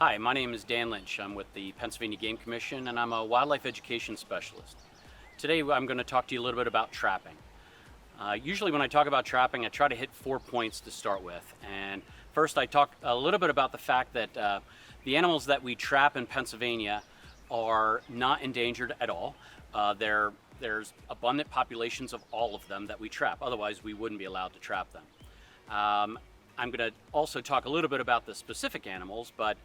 Hi, my name is Dan Lynch. I'm with the Pennsylvania Game Commission and I'm a wildlife education specialist. Today I'm going to talk to you a little bit about trapping. Usually when I talk about trapping, I try to hit 4 points to start with. And first I talk a little bit about the fact that the animals that we trap in Pennsylvania are not endangered at all. There's abundant populations of all of them that we trap, otherwise we wouldn't be allowed to trap them. I'm going to also talk a little bit about the specific animals, but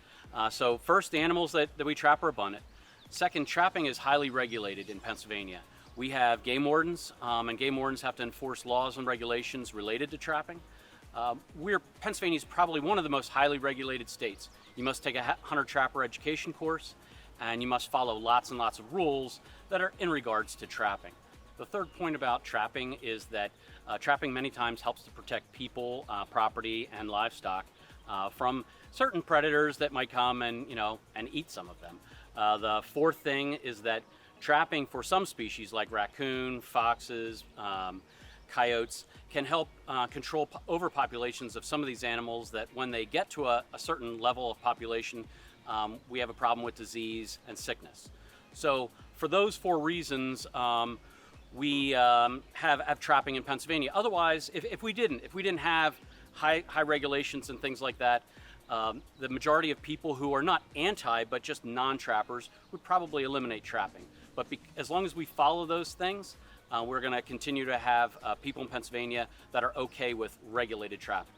so first, the animals that we trap are abundant. Second, trapping is highly regulated in Pennsylvania. We have game wardens, and game wardens have to enforce laws and regulations related to trapping. Pennsylvania is probably one of the most highly regulated states. You must take a hunter-trapper education course, and you must follow lots and lots of rules that are in regards to trapping. The third point about trapping is that trapping many times helps to protect people, property, and livestock from certain predators that might come and eat some of them. The fourth thing is that trapping for some species like raccoon, foxes, coyotes can help control overpopulations of some of these animals that when they get to a certain level of population, we have a problem with disease and sickness. So for those 4 reasons, we have trapping in Pennsylvania. Otherwise, if we didn't have high regulations and things like that, the majority of people who are not anti but just non-trappers would probably eliminate trapping. But as long as we follow those things, we're going to continue to have people in Pennsylvania that are okay with regulated trapping.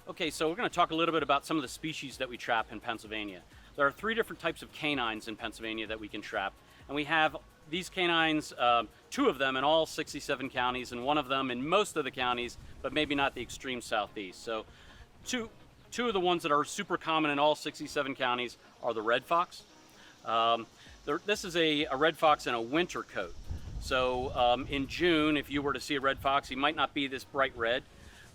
Okay, so we're going to talk a little bit about some of the species that we trap in Pennsylvania. There are 3 different types of canines in Pennsylvania that we can trap, and we have these canines, 2 of them in all 67 counties, and 1 of them in most of the counties, but maybe not the extreme southeast. So two of the ones that are super common in all 67 counties are the red fox. This is a red fox in a winter coat. So in June, if you were to see a red fox, he might not be this bright red.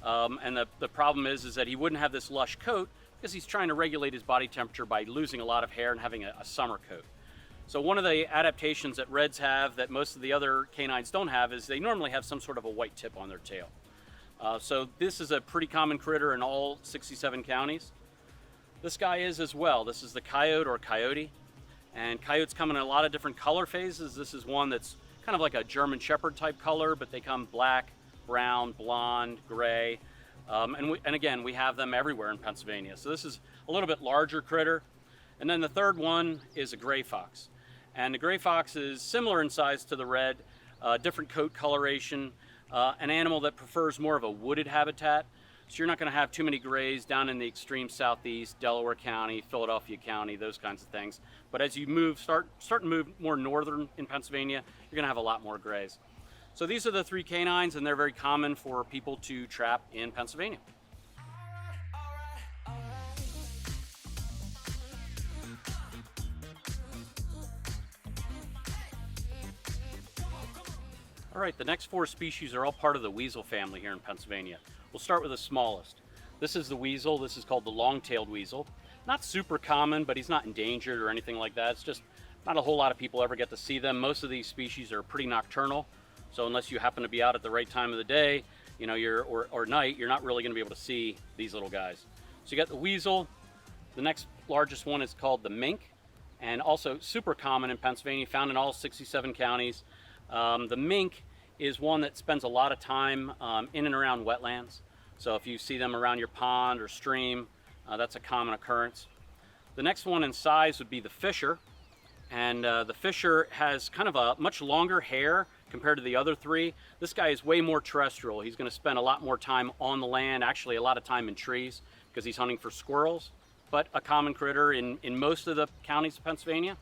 And the problem is that he wouldn't have this lush coat because he's trying to regulate his body temperature by losing a lot of hair and having a summer coat. So one of the adaptations that reds have that most of the other canines don't have is they normally have some sort of a white tip on their tail. So this is a pretty common critter in all 67 counties. This guy is as well. This is the coyote or coyote. And coyotes come in a lot of different color phases. This is one that's kind of like a German Shepherd type color, but they come black, brown, blonde, gray, and again, we have them everywhere in Pennsylvania. So this is a little bit larger critter. And then the third one is a gray fox. And the gray fox is similar in size to the red, different coat coloration, an animal that prefers more of a wooded habitat. So you're not going to have too many grays down in the extreme southeast, Delaware County, Philadelphia County, those kinds of things. But as you start to move more northern in Pennsylvania, you're going to have a lot more grays. So these are the 3 canines, and they're very common for people to trap in Pennsylvania. All right, the next 4 species are all part of the weasel family here in Pennsylvania. We'll start with the smallest. This is the weasel. This is called the long-tailed weasel. Not super common, but he's not endangered or anything like that. It's just not a whole lot of people ever get to see them. Most of these species are pretty nocturnal. So unless you happen to be out at the right time of the day, or night, you're not really going to be able to see these little guys. So you got the weasel. The next largest one is called the mink, and also super common in Pennsylvania, found in all 67 counties. The mink is one that spends a lot of time in and around wetlands. So if you see them around your pond or stream, that's a common occurrence. The next one in size would be the fisher, and the fisher has kind of a much longer hair compared to the other 3. This guy is way more terrestrial. He's going to spend a lot more time on the land, actually a lot of time in trees because he's hunting for squirrels, but a common critter in most of the counties of Pennsylvania.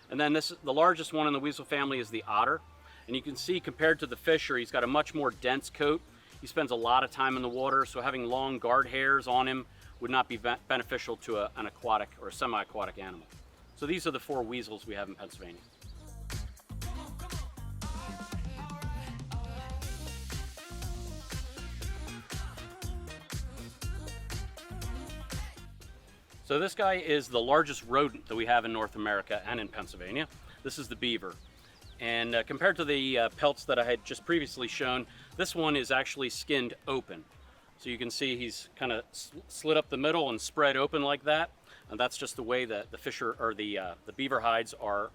And then the largest one in the weasel family is the otter. And you can see compared to the fisher, he's got a much more dense coat. He spends a lot of time in the water, so having long guard hairs on him would not be beneficial to an aquatic or a semi-aquatic animal. So these are the 4 weasels we have in Pennsylvania. So this guy is the largest rodent that we have in North America and in Pennsylvania. This is the beaver. And compared to the pelts that I had just previously shown, this one is actually skinned open. So you can see he's kind of slit up the middle and spread open like that. And that's just the way that the beaver hides are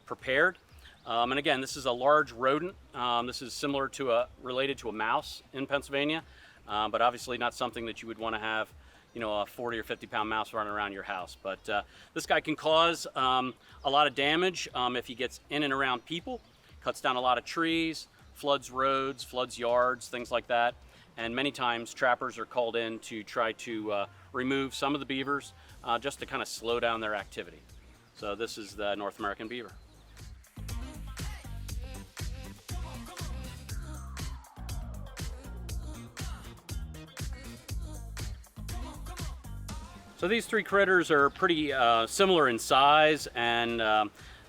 prepared. And again, this is a large rodent. This is similar to related to a mouse in Pennsylvania, but obviously not something that you would want to have, you know, a 40 or 50 pound mouse running around your house. But this guy can cause a lot of damage if he gets in and around people, cuts down a lot of trees, floods roads, floods yards, things like that. And many times trappers are called in to try to remove some of the beavers just to kind of slow down their activity. So this is the North American beaver. So these three critters are pretty similar in size, and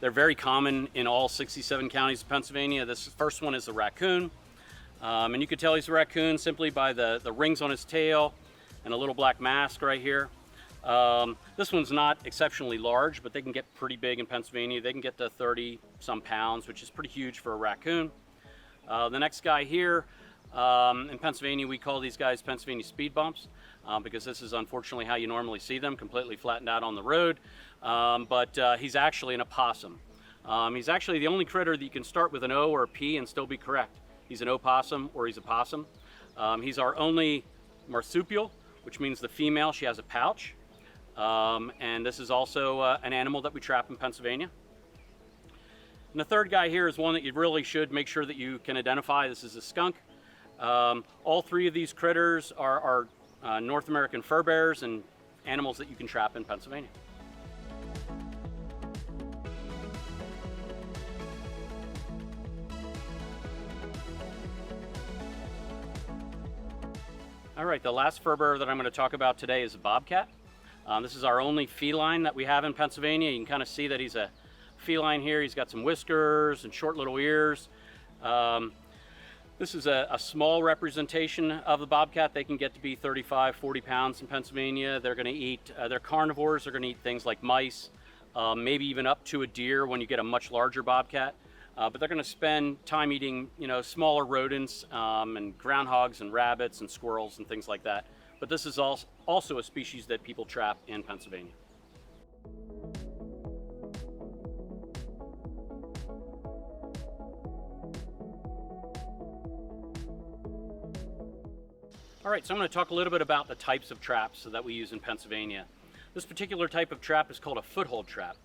they're very common in all 67 counties of Pennsylvania. This first one is the raccoon. And you could tell he's a raccoon simply by the rings on his tail and a little black mask right here. This one's not exceptionally large, but they can get pretty big in Pennsylvania. They can get to 30 some pounds, which is pretty huge for a raccoon. The next guy here, in Pennsylvania, we call these guys Pennsylvania speed bumps because this is unfortunately how you normally see them, completely flattened out on the road. But he's actually an opossum. He's actually the only critter that you can start with an O or a P and still be correct. He's an opossum or he's a possum. He's our only marsupial, which means the female, she has a pouch. And this is also an animal that we trap in Pennsylvania. And the third guy here is one that you really should make sure that you can identify. This is a skunk. All three of these critters are North American fur bearers and animals that you can trap in Pennsylvania. All right, the last fur bearer that I'm going to talk about today is a bobcat. This is our only feline that we have in Pennsylvania. You can kind of see that he's a feline here. He's got some whiskers and short little ears. This is a small representation of the bobcat. They can get to be 35, 40 pounds in Pennsylvania. They're going to eat, they're carnivores. They're going to eat things like mice, maybe even up to a deer when you get a much larger bobcat. But they're going to spend time eating, you know, smaller rodents and groundhogs and rabbits and squirrels and things like that. But this is also a species that people trap in Pennsylvania. All right, so I'm going to talk a little bit about the types of traps that we use in Pennsylvania. This particular type of trap is called a foothold trap.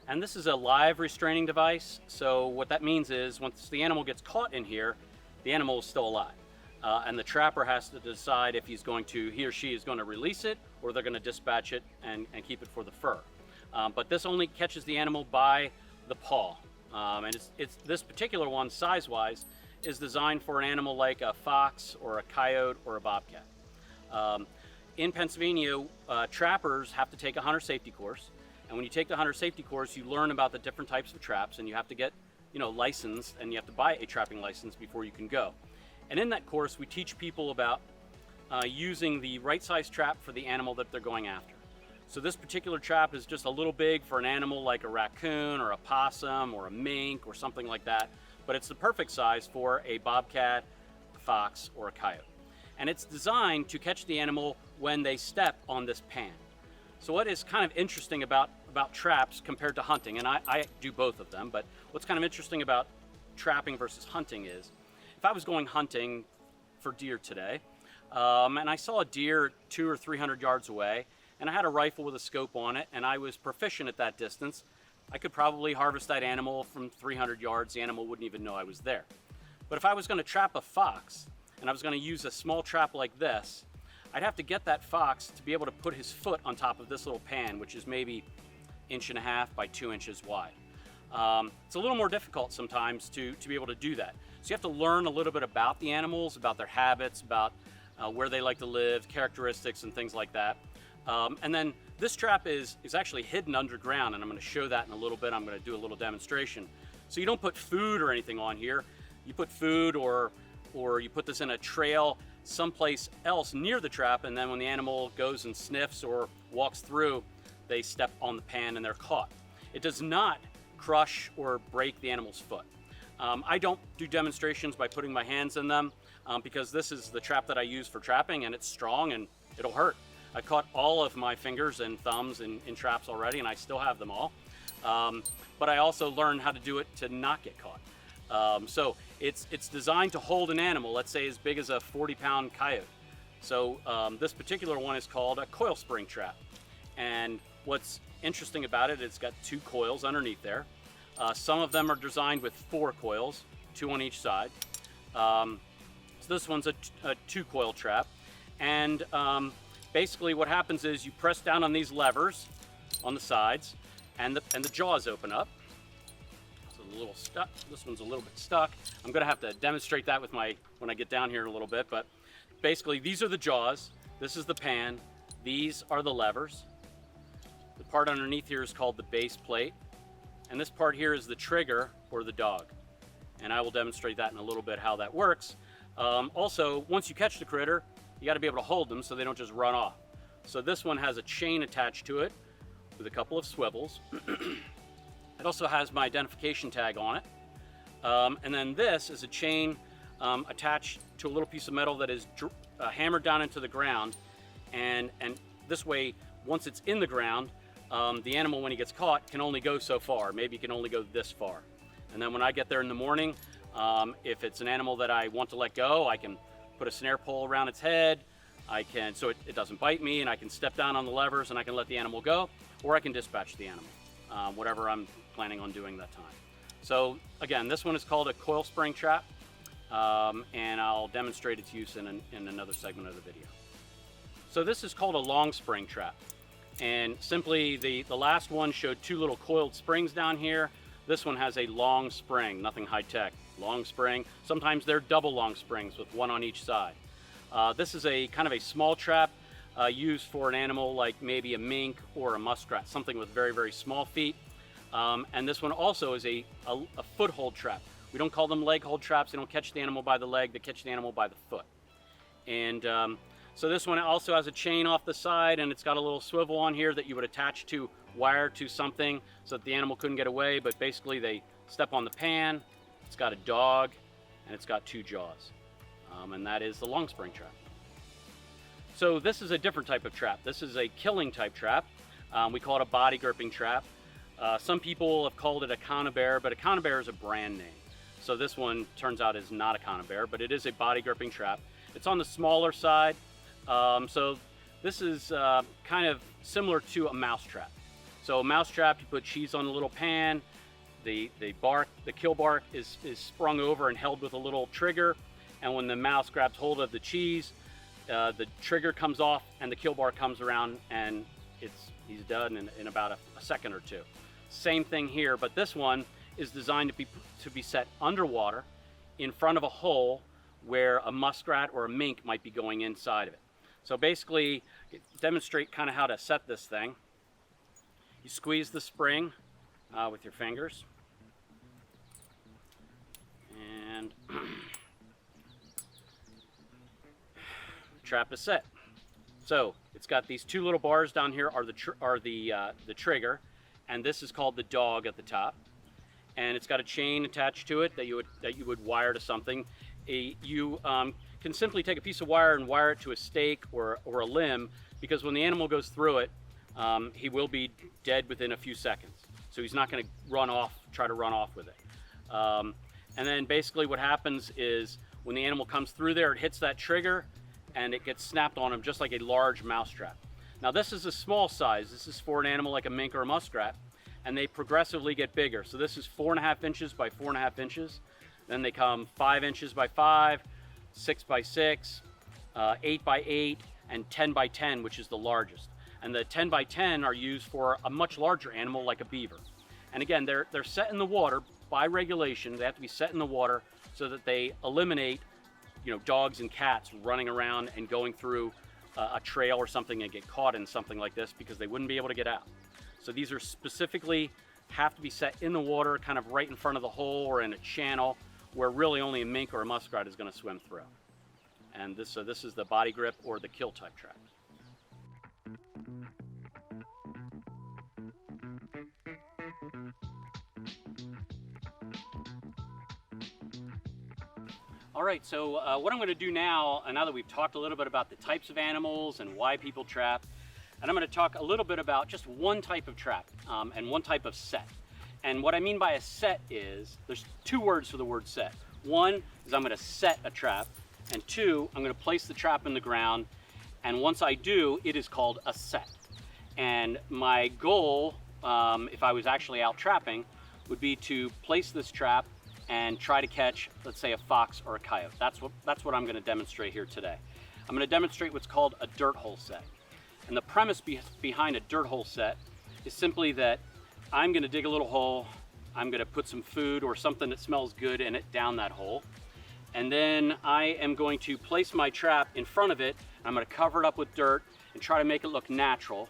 And this is a live restraining device. So what that means is once the animal gets caught in here, the animal is still alive. And the trapper has to decide if he or she is going to release it, or they're going to dispatch it and keep it for the fur. But this only catches the animal by the paw. And this particular one, size-wise, is designed for an animal like a fox or a coyote or a bobcat. In Pennsylvania, trappers have to take a hunter safety course. And when you take the hunter safety course, you learn about the different types of traps, and you have to get, you know, licensed, and you have to buy a trapping license before you can go. And in that course, we teach people about using the right size trap for the animal that they're going after. So this particular trap is just a little big for an animal like a raccoon or a possum or a mink or something like that, but it's the perfect size for a bobcat, a fox, or a coyote. And it's designed to catch the animal when they step on this pan. So what is kind of interesting about traps compared to hunting, and I do both of them, but what's kind of interesting about trapping versus hunting is, if I was going hunting for deer today, and I saw a deer 200 or 300 yards away, and I had a rifle with a scope on it, and I was proficient at that distance, I could probably harvest that animal from 300 yards. The animal wouldn't even know I was there. But if I was going to trap a fox, and I was going to use a small trap like this, I'd have to get that fox to be able to put his foot on top of this little pan, which is maybe 1.5 inches by 2 inches wide. It's a little more difficult sometimes to be able to do that. So you have to learn a little bit about the animals, about their habits, about where they like to live, characteristics and things like that. And then this trap is actually hidden underground, and I'm going to show that in a little bit. I'm going to do a little demonstration. So you don't put food or anything on here. You put food or you put this in a trail someplace else near the trap, and then when the animal goes and sniffs or walks through, they step on the pan and they're caught. It does not crush or break the animal's foot. I don't do demonstrations by putting my hands in them because this is the trap that I use for trapping, and it's strong and it'll hurt. I caught all of my fingers and thumbs in traps already, and I still have them all. But I also learned how to do it to not get caught. So it's designed to hold an animal, let's say as big as a 40-pound coyote. So this particular one is called a coil spring trap. And what's interesting about it, it's got 2 coils underneath there. Some of them are designed with 4 coils, 2 on each side. So this one's a 2-coil trap. And basically what happens is you press down on these levers on the sides, and the jaws open up. It's a little stuck. This one's a little bit stuck. I'm gonna have to demonstrate that with when I get down here in a little bit, but basically these are the jaws, this is the pan, these are the levers. The part underneath here is called the base plate, and this part here is the trigger or the dog. And I will demonstrate that in a little bit how that works. Also, once you catch the critter, you gotta be able to hold them so they don't just run off. So this one has a chain attached to it with a couple of swivels. It also has my identification tag on it. And then this is a chain attached to a little piece of metal that is hammered down into the ground. And this way, once it's in the ground, the animal, when he gets caught, can only go so far. Maybe he can only go this far. And then when I get there in the morning, if it's an animal that I want to let go, I can put a snare pole around its head. So it doesn't bite me, and I can step down on the levers and I can let the animal go, or I can dispatch the animal, whatever I'm planning on doing that time. So again, this one is called a coil spring trap, and I'll demonstrate its use in another segment of the video. So this is called a long spring trap, and simply the last one showed 2 little coiled springs down here. This one has a long spring, nothing high tech, long spring. Sometimes they're double long springs with 1 on each side. This is a kind of a small trap used for an animal like maybe a mink or a muskrat, something with very, very small feet. And this one also is a foothold trap. We don't call them leg hold traps. They don't catch the animal by the leg, they catch the animal by the foot. And so this one also has a chain off the side, and it's got a little swivel on here that you would attach to wire to something so that the animal couldn't get away, but basically they step on the pan. It's got a dog, and it's got 2 jaws. And that is the long spring trap. So this is a different type of trap. This is a killing type trap. We call it a body gripping trap. Some people have called it a conibear, but a conibear is a brand name. So this one turns out is not a conibear, but it is a body gripping trap. It's on the smaller side. So this is kind of similar to a mouse trap. So a mouse trap, you put cheese on a little pan. The kill bark is sprung over and held with a little trigger. And when the mouse grabs hold of the cheese, the trigger comes off and the kill bar comes around, and he's done in about a second or 2. Same thing here, but this one is designed to be set underwater in front of a hole where a muskrat or a mink might be going inside of it. So basically, demonstrate kind of how to set this thing. You squeeze the spring with your fingers, and trap is set. So it's got these 2 little bars down here are the trigger, and this is called the dog at the top. And it's got a chain attached to it that you would wire to something. You can simply take a piece of wire and wire it to a stake or a limb, because when the animal goes through it, he will be dead within a few seconds. So he's not going to try to run off with it. And then basically what happens is when the animal comes through there, it hits that trigger and it gets snapped on him just like a large mouse trap. Now this is a small size. This is for an animal like a mink or a muskrat, and they progressively get bigger. So this is 4.5 inches by 4.5 inches. Then they come 5 inches by 5, 6 by 6, 8 by 8, and 10 by 10, which is the largest. And the 10 by 10 are used for a much larger animal like a beaver. And again, they're set in the water by regulation. They have to be set in the water so that they eliminate, dogs and cats running around and going through a trail or something and get caught in something like this, because they wouldn't be able to get out. So these are specifically have to be set in the water, kind of right in front of the hole or in a channel where really only a mink or a muskrat is going to swim through. And this is the body grip or the kill type trap. All right, so what I'm going to do now that we've talked a little bit about the types of animals and why people trap, and I'm going to talk a little bit about just one type of trap and one type of set. And what I mean by a set is, there's two words for the word set. One is I'm going to set a trap, and two, I'm going to place the trap in the ground, and once I do, it is called a set. And my goal, if I was actually out trapping, would be to place this trap and try to catch, let's say, a fox or a coyote. That's what I'm going to demonstrate here today. I'm going to demonstrate what's called a dirt hole set. And the premise behind a dirt hole set is simply that I'm going to dig a little hole, I'm going to put some food or something that smells good in it down that hole, and then I am going to place my trap in front of it. I'm going to cover it up with dirt and try to make it look natural,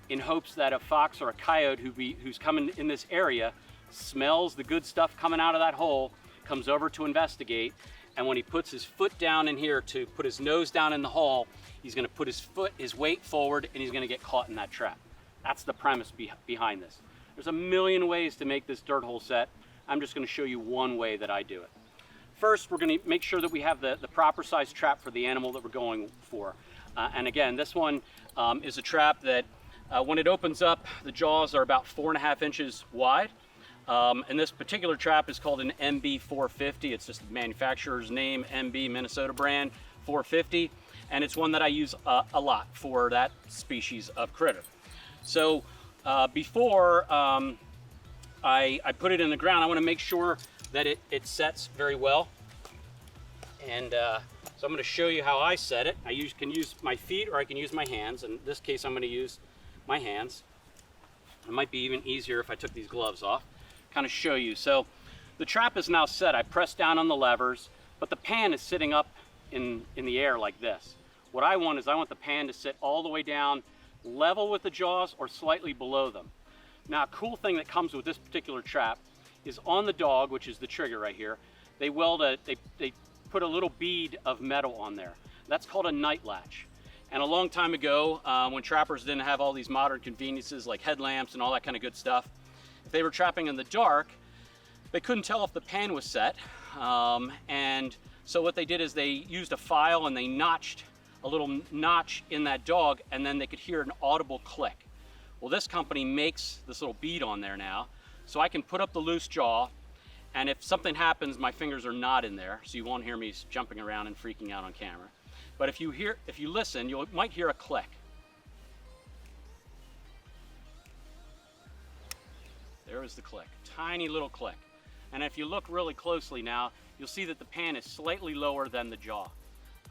in hopes that a fox or a coyote who's coming in this area smells the good stuff coming out of that hole, comes over to investigate, and when he puts his foot down in here to put his nose down in the hole, he's going to put his weight forward, and he's going to get caught in that trap. That's the premise behind this. There's a million ways to make this dirt hole set. I'm just going to show you one way that I do it. First, we're going to make sure that we have the proper size trap for the animal that we're going for. And again, this one is a trap that when it opens up, the jaws are about 4.5 inches wide. And this particular trap is called an MB 450. It's just the manufacturer's name, MB, Minnesota brand, 450. And it's one that I use a lot for that species of critter. So before I put it in the ground, I want to make sure that it sets very well. And so I'm going to show you how I set it. I can use my feet or I can use my hands. In this case, I'm going to use my hands. It might be even easier if I took these gloves off. Kind of show you. So the trap is now set. I press down on the levers, but the pan is sitting up in the air like this. What I want is I want the pan to sit all the way down, level with the jaws or slightly below them. Now, a cool thing that comes with this particular trap is on the dog, which is the trigger right here, they put a little bead of metal on there. That's called a night latch. And a long time ago, when trappers didn't have all these modern conveniences like headlamps and all that kind of good stuff, if they were trapping in the dark, they couldn't tell if the pan was set. And so what they did is they used a file and they notched a little notch in that dog, and then they could hear an audible click. Well, this company makes this little bead on there now, so I can put up the loose jaw, and if something happens, my fingers are not in there, so you won't hear me jumping around and freaking out on camera. But if you listen, you might hear a click. There is the click, tiny little click. And if you look really closely now, you'll see that the pan is slightly lower than the jaw.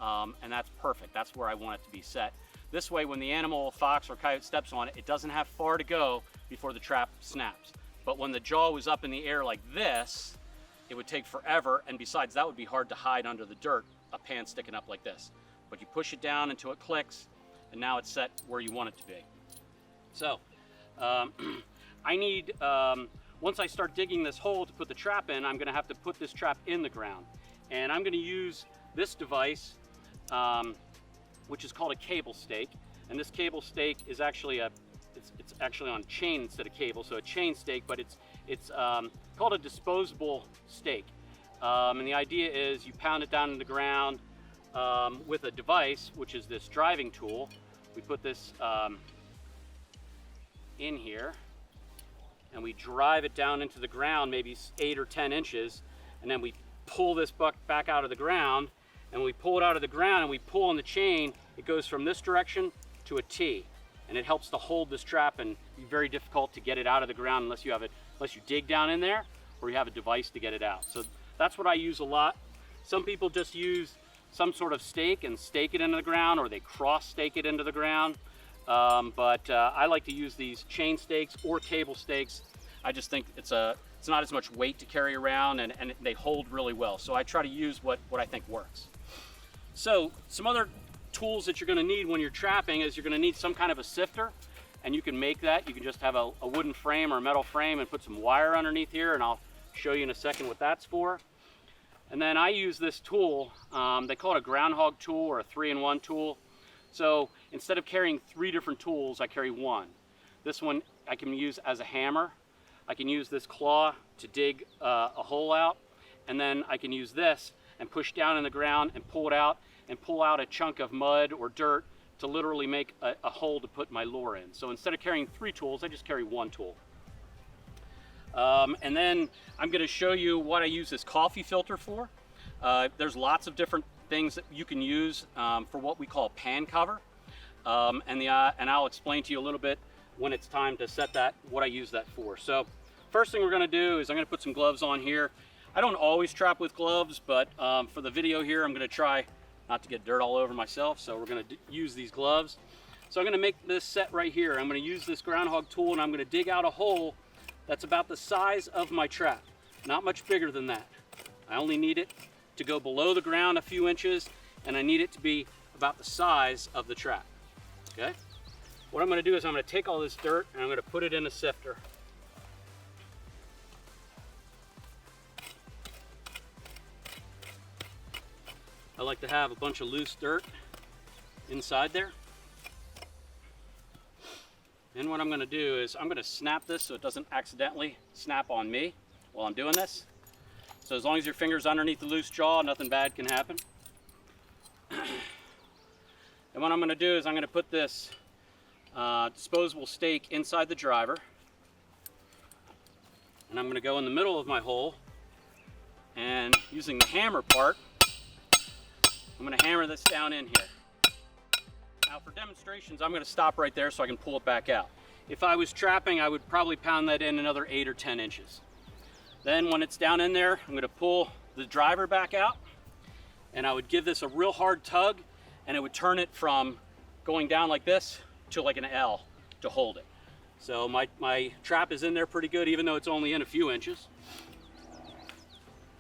And that's perfect. That's where I want it to be set. This way, when the animal, fox or coyote, steps on it, it doesn't have far to go before the trap snaps. But when the jaw was up in the air like this, it would take forever. And besides, that would be hard to hide under the dirt, a pan sticking up like this. But you push it down until it clicks, and now it's set where you want it to be. So, I need, once I start digging this hole to put the trap in, I'm gonna have to put this trap in the ground. And I'm gonna use this device, which is called a cable stake. And this cable stake is actually it's actually on chain instead of cable, so a chain stake, but it's called a disposable stake. And the idea is you pound it down in the ground with a device, which is this driving tool. We put this in here, and we drive it down into the ground, maybe 8 or 10 inches, and then we pull this buck back out of the ground. And when we pull it out of the ground and we pull on the chain, it goes from this direction to a T. And it helps to hold this trap, and be very difficult to get it out of the ground unless you dig down in there or you have a device to get it out. So that's what I use a lot. Some people just use some sort of stake and stake it into the ground, or they cross stake it into the ground. But I like to use these chain stakes or cable stakes. I just think it's not as much weight to carry around, and they hold really well. So I try to use what I think works. So some other tools that you're going to need when you're trapping is you're going to need some kind of a sifter, and you can make that. You can just have a wooden frame or a metal frame and put some wire underneath here, and I'll show you in a second what that's for. And then I use this tool. They call it a groundhog tool or a 3-in-1 tool. So instead of carrying 3 different tools, I carry one. This one I can use as a hammer. I can use this claw to dig a hole out, and then I can use this, and push down in the ground and pull it out and pull out a chunk of mud or dirt to literally make a hole to put my lure in. So instead of carrying 3 tools, I just carry 1 tool. And then I'm going to show you what I use this coffee filter for. There's lots of different things that you can use for what we call pan cover. And I'll explain to you a little bit when it's time to set that, what I use that for. So first thing we're going to do is I'm going to put some gloves on here. I don't always trap with gloves, but for the video here, I'm going to try not to get dirt all over myself, so we're going to use these gloves. So I'm going to make this set right here. I'm going to use this groundhog tool, and I'm going to dig out a hole that's about the size of my trap, not much bigger than that. I only need it to go below the ground a few inches, and I need it to be about the size of the trap. Okay? What I'm going to do is I'm going to take all this dirt and I'm going to put it in a sifter. I like to have a bunch of loose dirt inside there. Then what I'm going to do is I'm going to snap this so it doesn't accidentally snap on me while I'm doing this. So as long as your finger's underneath the loose jaw, nothing bad can happen. And what I'm going to do is I'm going to put this disposable stake inside the driver. And I'm going to go in the middle of my hole, and using the hammer part, I'm going to hammer this down in here. Now for demonstrations, I'm going to stop right there so I can pull it back out. If I was trapping, I would probably pound that in another 8 or 10 inches. Then when it's down in there, I'm going to pull the driver back out, and I would give this a real hard tug, and it would turn it from going down like this to like an L to hold it. So my trap is in there pretty good, even though it's only in a few inches.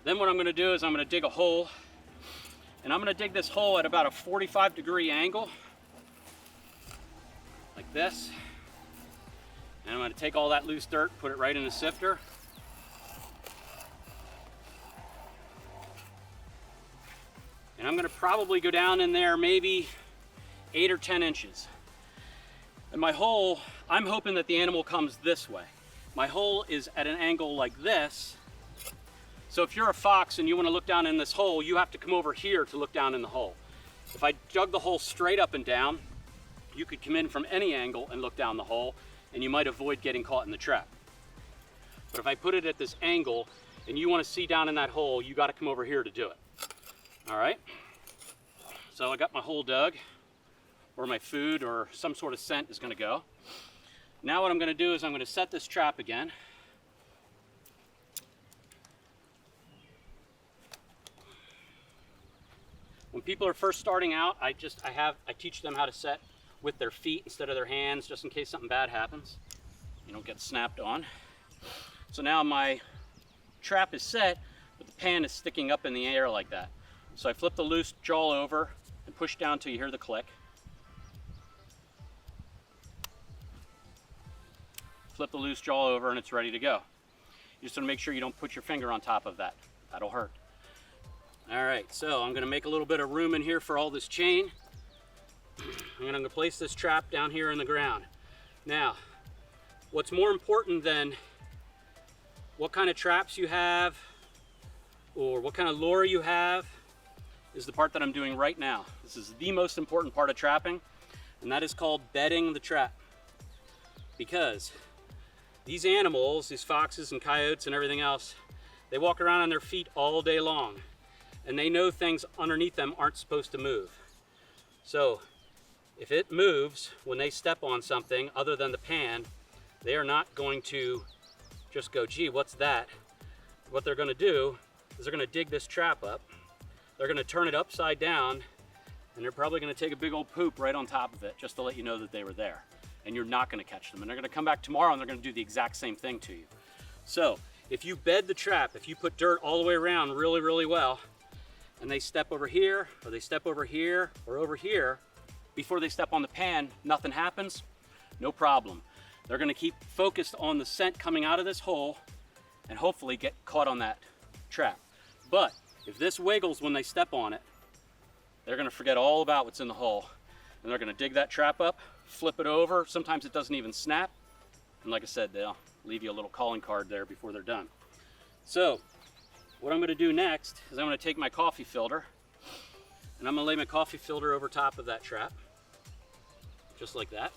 Then what I'm going to do is I'm going to dig a hole, and I'm going to dig this hole at about a 45-degree angle, like this. And I'm going to take all that loose dirt, put it right in the sifter. And I'm going to probably go down in there maybe 8 or 10 inches. And my hole, I'm hoping that the animal comes this way. My hole is at an angle like this. So if you're a fox and you want to look down in this hole, you have to come over here to look down in the hole. If I dug the hole straight up and down, you could come in from any angle and look down the hole, and you might avoid getting caught in the trap. But if I put it at this angle and you want to see down in that hole, you got to come over here to do it. All right, so I got my hole dug, where my food or some sort of scent is going to go. Now what I'm going to do is I'm going to set this trap again. When people are first starting out, I teach them how to set with their feet instead of their hands, just in case something bad happens. You don't get snapped on. So now my trap is set, but the pan is sticking up in the air like that. So I flip the loose jaw over and push down till you hear the click. Flip the loose jaw over and it's ready to go. You just want to make sure you don't put your finger on top of that. That'll hurt. All right, so I'm going to make a little bit of room in here for all this chain. I'm going to place this trap down here in the ground. Now, what's more important than what kind of traps you have or what kind of lure you have is the part that I'm doing right now. This is the most important part of trapping, and that is called bedding the trap. Because these animals, these foxes and coyotes and everything else, they walk around on their feet all day long, and they know things underneath them aren't supposed to move. So if it moves when they step on something other than the pan, they are not going to just go, gee, what's that? What they're going to do is they're going to dig this trap up. They're going to turn it upside down, and they're probably going to take a big old poop right on top of it just to let you know that they were there. And you're not going to catch them. And they're going to come back tomorrow and they're going to do the exact same thing to you. So if you bed the trap, if you put dirt all the way around really, really well, and they step over here, or they step over here, or over here, before they step on the pan, nothing happens, no problem. They're going to keep focused on the scent coming out of this hole and hopefully get caught on that trap. But if this wiggles when they step on it, they're going to forget all about what's in the hole, and they're going to dig that trap up, flip it over. Sometimes it doesn't even snap, and like I said, they'll leave you a little calling card there before they're done. So What I'm going to do next is I'm going to take my coffee filter and I'm going to lay my coffee filter over top of that trap, just like that.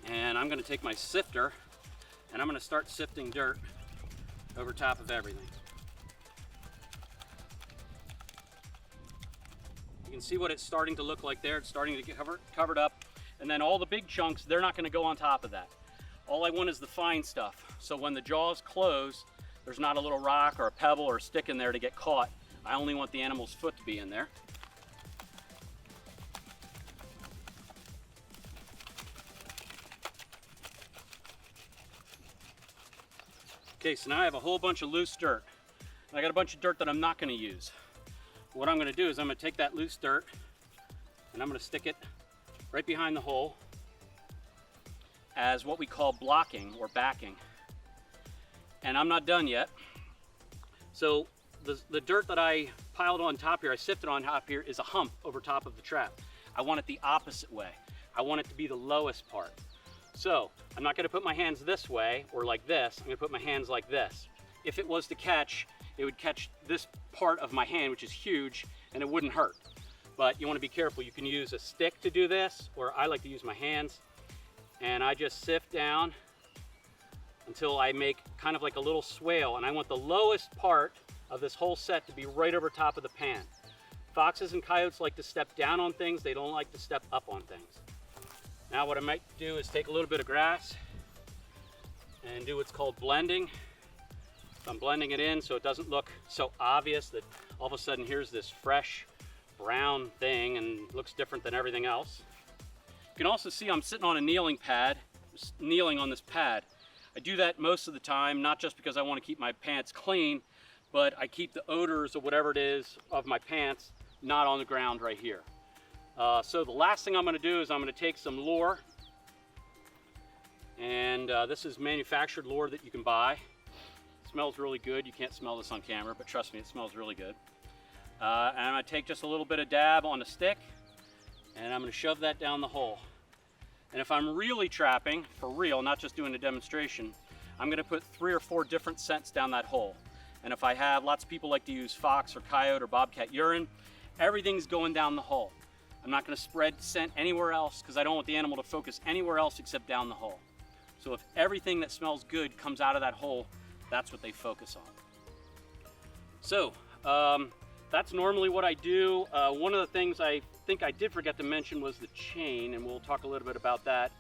And I'm going to take my sifter and I'm going to start sifting dirt over top of everything. You can see what it's starting to look like there. It's starting to get covered up. And then all the big chunks, they're not going to go on top of that. All I want is the fine stuff. So when the jaws close, there's not a little rock or a pebble or a stick in there to get caught. I only want the animal's foot to be in there. Okay, so now I have a whole bunch of loose dirt. And I got a bunch of dirt that I'm not going to use. What I'm going to do is I'm going to take that loose dirt and I'm going to stick it right behind the hole as what we call blocking or backing. And I'm not done yet. So the dirt that I piled on top here, I sifted on top here, is a hump over top of the trap. I want it the opposite way. I want it to be the lowest part. So I'm not going to put my hands this way or like this. I'm going to put my hands like this. If it was to catch, it would catch this part of my hand, which is huge, and it wouldn't hurt. But you want to be careful. You can use a stick to do this, or I like to use my hands. And I just sift down until I make kind of like a little swale. And I want the lowest part of this whole set to be right over top of the pan. Foxes and coyotes like to step down on things. They don't like to step up on things. Now what I might do is take a little bit of grass and do what's called blending. So I'm blending it in so it doesn't look so obvious that all of a sudden here's this fresh brown thing and looks different than everything else. You can also see I'm sitting on a kneeling pad, just kneeling on this pad. I do that most of the time, not just because I want to keep my pants clean, but I keep the odors or whatever it is of my pants not on the ground right here. So the last thing I'm going to do is I'm going to take some lure, and this is manufactured lure that you can buy. It smells really good. You can't smell this on camera, but trust me, it smells really good. And I'm going to take just a little bit of dab on a stick, and I'm going to shove that down the hole. And if I'm really trapping, for real, not just doing a demonstration, I'm going to put 3 or 4 different scents down that hole. And if I have, lots of people like to use fox or coyote or bobcat urine, everything's going down the hole. I'm not going to spread scent anywhere else because I don't want the animal to focus anywhere else except down the hole. So if everything that smells good comes out of that hole, that's what they focus on. So that's normally what I do. One of the things I think I did forget to mention was the chain, and we'll talk a little bit about that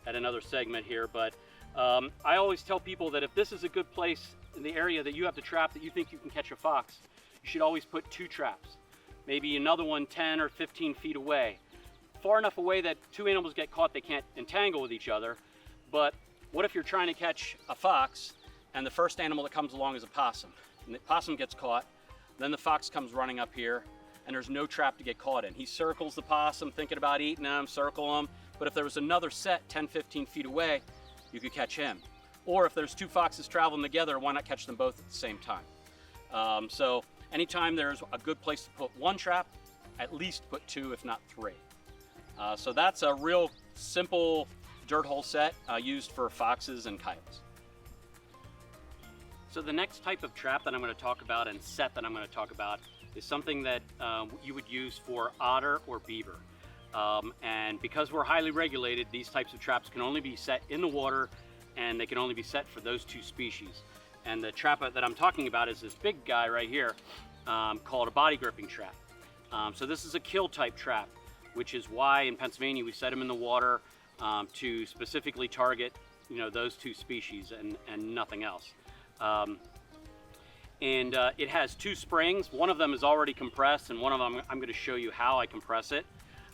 at another segment here. But I always tell people that if this is a good place in the area that you have the trap that you think you can catch a fox, you should always put 2 traps. Maybe another one 10 or 15 feet away. Far enough away that 2 animals get caught, they can't entangle with each other. But what if you're trying to catch a fox and the first animal that comes along is a possum? And the possum gets caught, then the fox comes running up here and there's no trap to get caught in. He circles the possum, thinking about eating him, circle him. But if there was another set 10, 15 feet away, you could catch him. Or if there's 2 foxes traveling together, why not catch them both at the same time? So anytime there's a good place to put 1 trap, at least put 2, if not 3. So that's a real simple dirt hole set used for foxes and coyotes. So the next type of trap that I'm going to talk about and set that I'm going to talk about is something that you would use for otter or beaver. And because we're highly regulated, these types of traps can only be set in the water, and they can only be set for those 2 species. And the trap that I'm talking about is this big guy right here called a body gripping trap. So this is a kill type trap, which is why in Pennsylvania we set them in the water to specifically target, those 2 species and nothing else. It has 2 springs. One of them is already compressed, and one of them I'm going to show you how I compress it.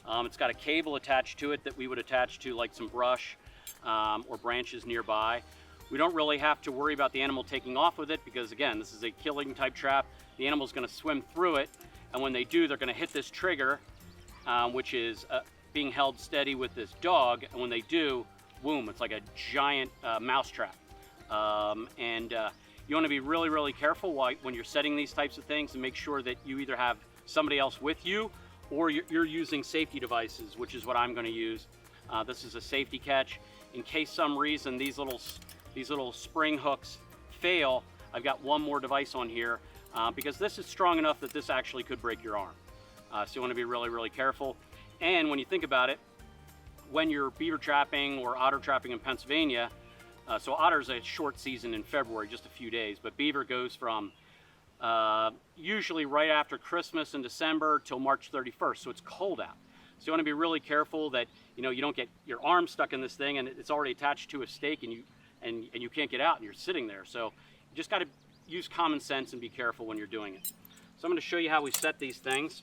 It's got a cable attached to it that we would attach to like some brush or branches nearby. We don't really have to worry about the animal taking off with it because, again, this is a killing type trap. The animal's going to swim through it, and when they do, they're going to hit this trigger, which is being held steady with this dog, and when they do, boom, it's like a giant mouse trap. You want to be really, really careful when you're setting these types of things and make sure that you either have somebody else with you or you're using safety devices, which is what I'm going to use. This is a safety catch. In case some reason these little spring hooks fail, I've got one more device on here because this is strong enough that this actually could break your arm. So you want to be really, really careful. And when you think about it, when you're beaver trapping or otter trapping in Pennsylvania, so otter's a short season in February, just a few days, but beaver goes from usually right after Christmas in December till March 31st, so it's cold out. So you want to be really careful that you don't get your arm stuck in this thing and it's already attached to a stake and you can't get out and you're sitting there. So you just got to use common sense and be careful when you're doing it. So I'm going to show you how we set these things.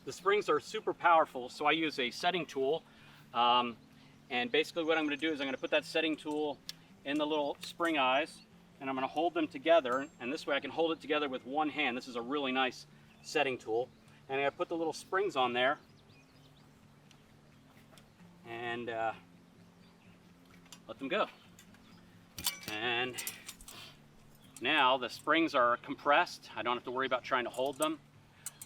The springs are super powerful, so I use a setting tool. And basically what I'm going to do is I'm going to put that setting tool in the little spring eyes and I'm going to hold them together, and this way I can hold it together with one hand. This is a really nice setting tool. And I'm going to put the little springs on there and let them go. And now the springs are compressed. I don't have to worry about trying to hold them.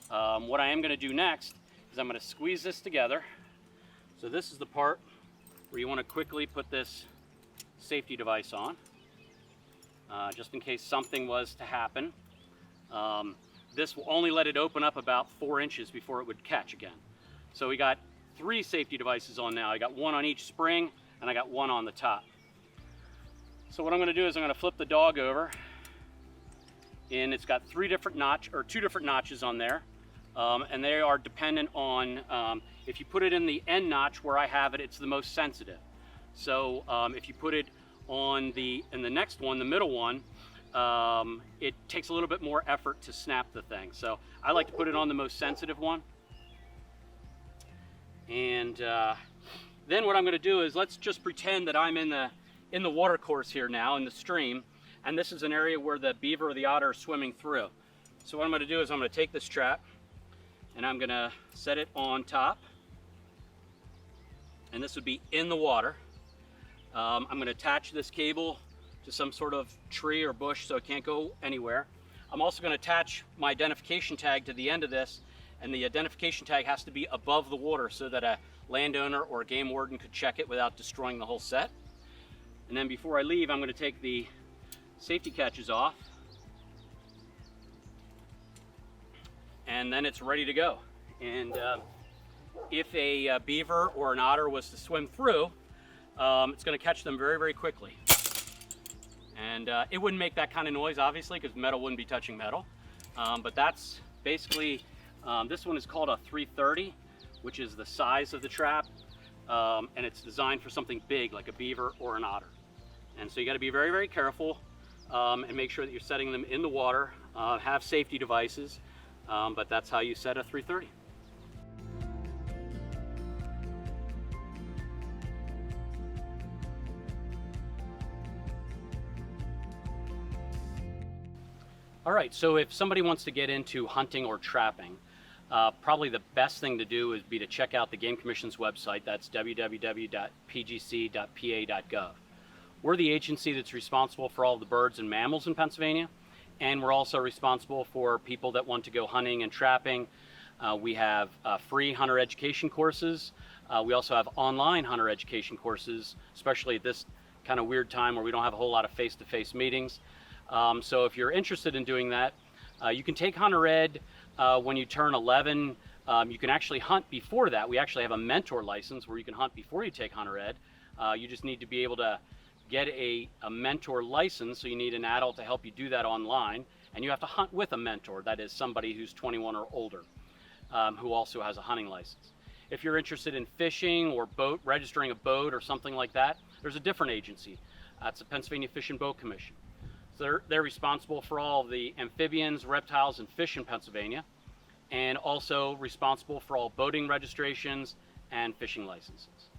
What I am going to do next is I'm going to squeeze this together. So this is the part where you want to quickly put this safety device on, just in case something was to happen. This will only let it open up about 4 inches before it would catch again. So we got 3 safety devices on now. I got one on each spring and I got one on the top. So what I'm going to do is I'm going to flip the dog over, and it's got 2 different notches on there. And they are dependent on, if you put it in the end notch where I have it, it's the most sensitive. So if you put it on in the next one, the middle one, it takes a little bit more effort to snap the thing. So I like to put it on the most sensitive one. And then what I'm going to do is, let's just pretend that I'm in the water course here now, in the stream, and this is an area where the beaver or the otter are swimming through. So what I'm going to do is I'm going to take this trap and I'm going to set it on top, and this would be in the water. I'm going to attach this cable to some sort of tree or bush so it can't go anywhere. I'm also going to attach my identification tag to the end of this, and the identification tag has to be above the water so that a landowner or a game warden could check it without destroying the whole set. And then before I leave, I'm going to take the safety catches off, and then it's ready to go. And if a beaver or an otter was to swim through, it's going to catch them very, very quickly. And it wouldn't make that kind of noise, obviously, because metal wouldn't be touching metal. But that's basically, this one is called a 330, which is the size of the trap. And it's designed for something big like a beaver or an otter. And so you got to be very, very careful and make sure that you're setting them in the water, have safety devices, but that's how you set a 330. All right, so if somebody wants to get into hunting or trapping, probably the best thing to do would be to check out the Game Commission's website. That's www.pgc.pa.gov. We're the agency that's responsible for all the birds and mammals in Pennsylvania, and we're also responsible for people that want to go hunting and trapping. We have free hunter education courses. We also have online hunter education courses, especially at this kind of weird time where we don't have a whole lot of face-to-face meetings. So if you're interested in doing that, you can take Hunter Ed when you turn 11. You can actually hunt before that. We actually have a mentor license where you can hunt before you take Hunter Ed. You just need to be able to get a mentor license, so you need an adult to help you do that online, and you have to hunt with a mentor, that is somebody who's 21 or older, who also has a hunting license. If you're interested in fishing or registering a boat or something like that, there's a different agency. It's the Pennsylvania Fish and Boat Commission. So they're responsible for all the amphibians, reptiles, and fish in Pennsylvania, and also responsible for all boating registrations and fishing licenses.